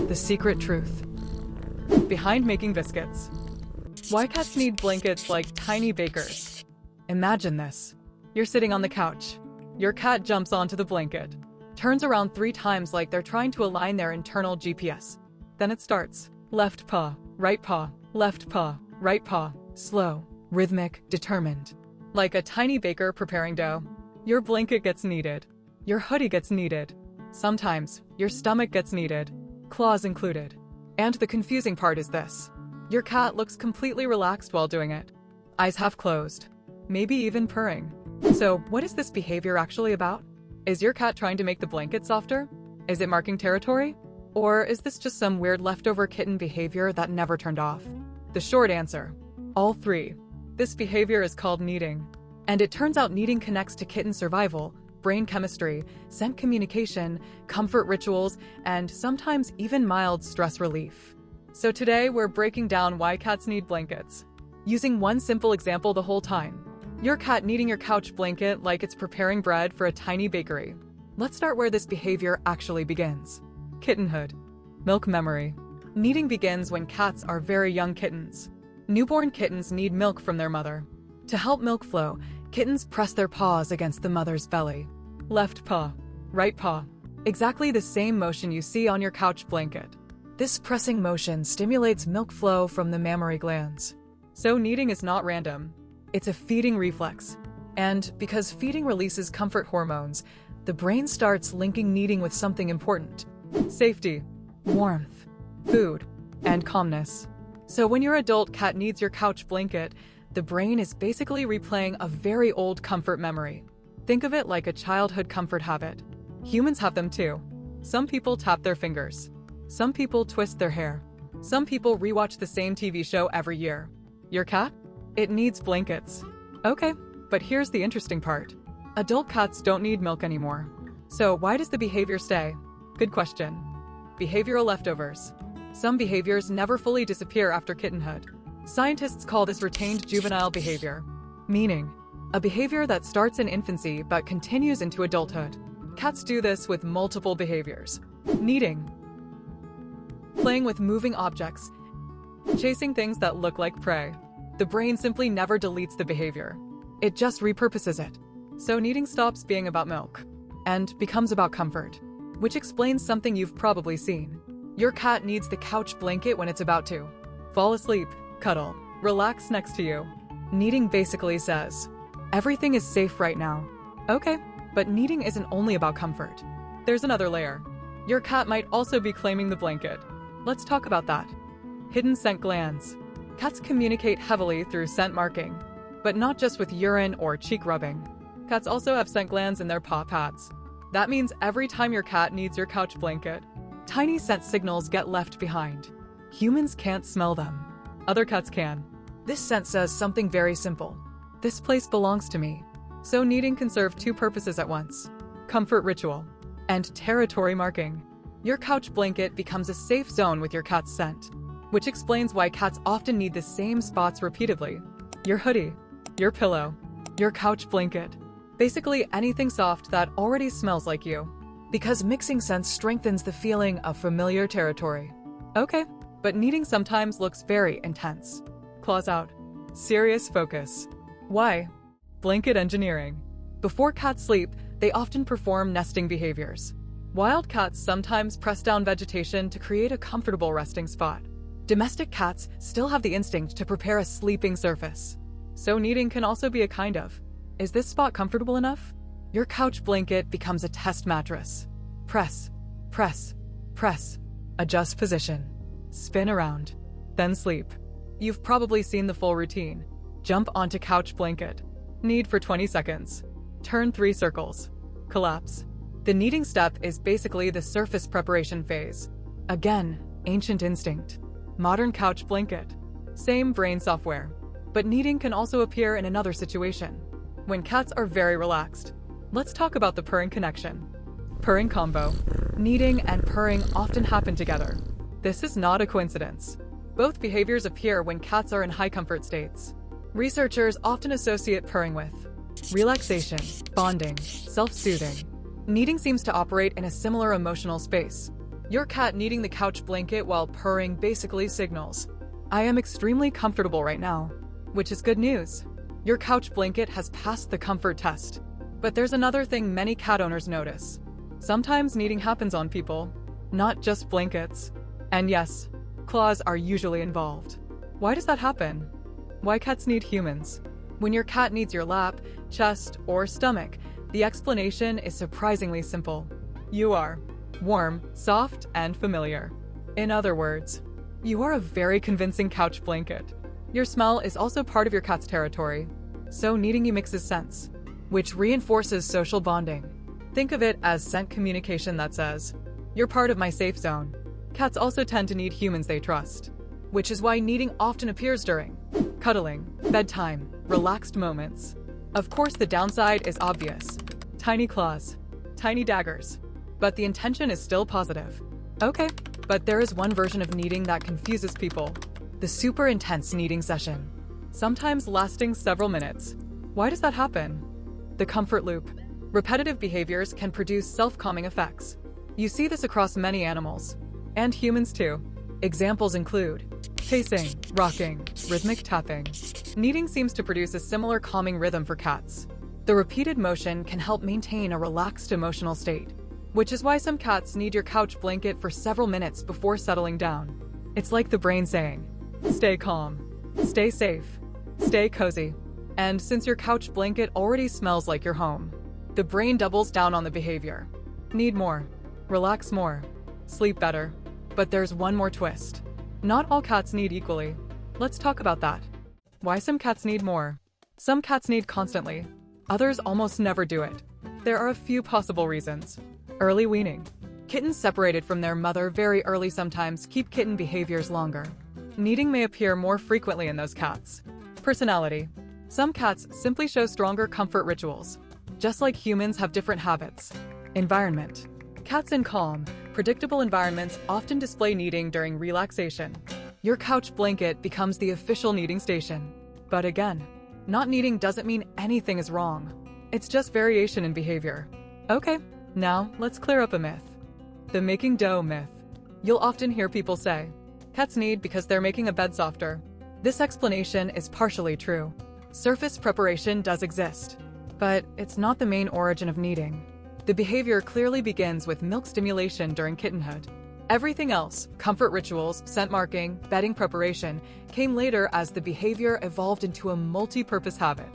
The secret truth behind making biscuits. Why cats need blankets like tiny bakers? Imagine this. You're sitting on the couch. Your cat jumps onto the blanket, turns around 3 times like they're trying to align their internal GPS. Then it starts. Left paw, right paw, left paw, right paw. Slow, rhythmic, determined. Like a tiny baker preparing dough. Your blanket gets kneaded. Your hoodie gets kneaded. Sometimes, your stomach gets kneaded. Claws included. And the confusing part is this. Your cat looks completely relaxed while doing it. Eyes half closed. Maybe even purring. So, what is this behavior actually about? Is your cat trying to make the blanket softer? Is it marking territory? Or is this just some weird leftover kitten behavior that never turned off? The short answer: all 3. This behavior is called kneading. And it turns out kneading connects to kitten survival, brain chemistry, scent communication, comfort rituals, and sometimes even mild stress relief. So today we're breaking down why cats need blankets, using one simple example the whole time. Your cat kneading your couch blanket like it's preparing bread for a tiny bakery. Let's start where this behavior actually begins. Kittenhood. Milk memory. Kneading begins when cats are very young kittens. Newborn kittens need milk from their mother. To help milk flow, kittens press their paws against the mother's belly. Left paw, right paw. Exactly the same motion you see on your couch blanket. This pressing motion stimulates milk flow from the mammary glands. So kneading is not random. It's a feeding reflex. And because feeding releases comfort hormones, the brain starts linking kneading with something important. Safety, warmth, food, and calmness. So when your adult cat needs your couch blanket, the brain is basically replaying a very old comfort memory. Think of it like a childhood comfort habit. Humans have them too. Some people tap their fingers. Some people twist their hair. Some people rewatch the same TV show every year. Your cat? It needs blankets. Okay, but here's the interesting part. Adult cats don't need milk anymore. So why does the behavior stay? Good question. Behavioral leftovers. Some behaviors never fully disappear after kittenhood. Scientists call this retained juvenile behavior, meaning a behavior that starts in infancy but continues into adulthood. Cats do this with multiple behaviors. Kneading. Playing with moving objects. Chasing things that look like prey. The brain simply never deletes the behavior. It just repurposes it. So kneading stops being about milk and becomes about comfort, which explains something you've probably seen. Your cat needs the couch blanket when it's about to fall asleep, cuddle, relax next to you. Kneading basically says, everything is safe right now. Okay, but kneading isn't only about comfort. There's another layer. Your cat might also be claiming the blanket. Let's talk about that. Hidden scent glands. Cats communicate heavily through scent marking, but not just with urine or cheek rubbing. Cats also have scent glands in their paw pads. That means every time your cat needs your couch blanket, tiny scent signals get left behind. Humans can't smell them. Other cats can. This scent says something very simple. This place belongs to me. So kneading can serve 2 purposes at once. Comfort ritual and territory marking. Your couch blanket becomes a safe zone with your cat's scent, which explains why cats often need the same spots repeatedly. Your hoodie, your pillow, your couch blanket. Basically anything soft that already smells like you. Because mixing scents strengthens the feeling of familiar territory. Okay, but kneading sometimes looks very intense. Claws out. Serious focus. Why? Blanket engineering. Before cats sleep, they often perform nesting behaviors. Wild cats sometimes press down vegetation to create a comfortable resting spot. Domestic cats still have the instinct to prepare a sleeping surface. So kneading can also be a kind of, is this spot comfortable enough? Your couch blanket becomes a test mattress. Press, press, press. Adjust position. Spin around. Then sleep. You've probably seen the full routine. Jump onto couch blanket. Knead for 20 seconds. Turn 3 circles. Collapse. The kneading step is basically the surface preparation phase. Again, ancient instinct. Modern couch blanket. Same brain software. But kneading can also appear in another situation. When cats are very relaxed. Let's talk about the purring connection. Purring combo. Kneading and purring often happen together. This is not a coincidence. Both behaviors appear when cats are in high comfort states. Researchers often associate purring with relaxation, bonding, self-soothing. Kneading seems to operate in a similar emotional space. Your cat kneading the couch blanket while purring basically signals, I am extremely comfortable right now, which is good news. Your couch blanket has passed the comfort test. But there's another thing many cat owners notice. Sometimes kneading happens on people, not just blankets. And yes, claws are usually involved. Why does that happen? Why cats need humans? When your cat needs your lap, chest, or stomach, the explanation is surprisingly simple. You are warm, soft, and familiar. In other words, you are a very convincing couch blanket. Your smell is also part of your cat's territory, so kneading you makes sense, which reinforces social bonding. Think of it as scent communication that says, you're part of my safe zone. Cats also tend to need humans they trust, which is why kneading often appears during cuddling, bedtime, relaxed moments. Of course, the downside is obvious. Tiny claws, tiny daggers, but the intention is still positive. Okay, but there is one version of kneading that confuses people. The super intense kneading session, sometimes lasting several minutes. Why does that happen? The comfort loop. Repetitive behaviors can produce self-calming effects. You see this across many animals, and humans too. Examples include pacing, rocking, rhythmic tapping. Kneading seems to produce a similar calming rhythm for cats. The repeated motion can help maintain a relaxed emotional state, which is why some cats need your couch blanket for several minutes before settling down. It's like the brain saying, stay calm, stay safe, stay cozy. And since your couch blanket already smells like your home, the brain doubles down on the behavior. Need more, relax more, sleep better. But there's one more twist. Not all cats need equally. Let's talk about that. Why some cats need more. Some cats need constantly. Others almost never do it. There are a few possible reasons. Early weaning. Kittens separated from their mother very early sometimes keep kitten behaviors longer. Kneading may appear more frequently in those cats. Personality. Some cats simply show stronger comfort rituals, just like humans have different habits. Environment. Cats in calm, predictable environments often display kneading during relaxation. Your couch blanket becomes the official kneading station. But again, not kneading doesn't mean anything is wrong. It's just variation in behavior. Okay, now let's clear up a myth. The making dough myth. You'll often hear people say, cats knead because they're making a bed softer. This explanation is partially true. Surface preparation does exist, but it's not the main origin of kneading. The behavior clearly begins with milk stimulation during kittenhood. Everything else, comfort rituals, scent marking, bedding preparation, came later as the behavior evolved into a multi-purpose habit.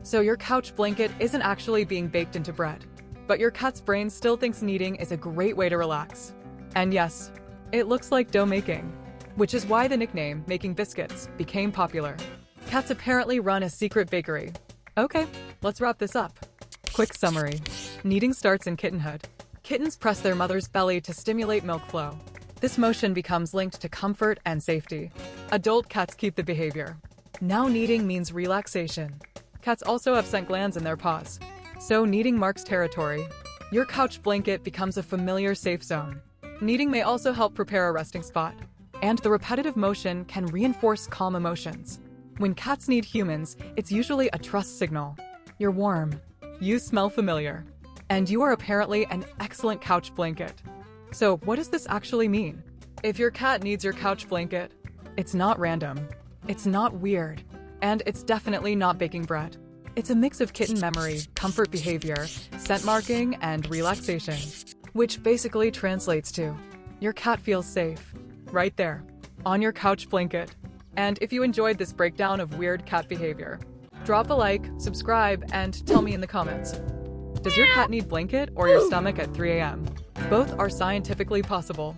So your couch blanket isn't actually being baked into bread, but your cat's brain still thinks kneading is a great way to relax. And yes, it looks like dough making, which is why the nickname making biscuits became popular. Cats apparently run a secret bakery. Okay, let's wrap this up. Quick summary. Kneading starts in kittenhood. Kittens press their mother's belly to stimulate milk flow. This motion becomes linked to comfort and safety. Adult cats keep the behavior. Now kneading means relaxation. Cats also have scent glands in their paws, so kneading marks territory. Your couch blanket becomes a familiar safe zone. Kneading may also help prepare a resting spot, and the repetitive motion can reinforce calm emotions. When cats need humans, it's usually a trust signal. You're warm. You smell familiar. And you are apparently an excellent couch blanket. So what does this actually mean? If your cat needs your couch blanket, it's not random. It's not weird. And it's definitely not baking bread. It's a mix of kitten memory, comfort behavior, scent marking, and relaxation, which basically translates to, your cat feels safe. Right there, on your couch blanket. And if you enjoyed this breakdown of weird cat behavior, drop a like, subscribe, and tell me in the comments. Does your cat need blanket or your stomach at 3 a.m.? Both are scientifically possible.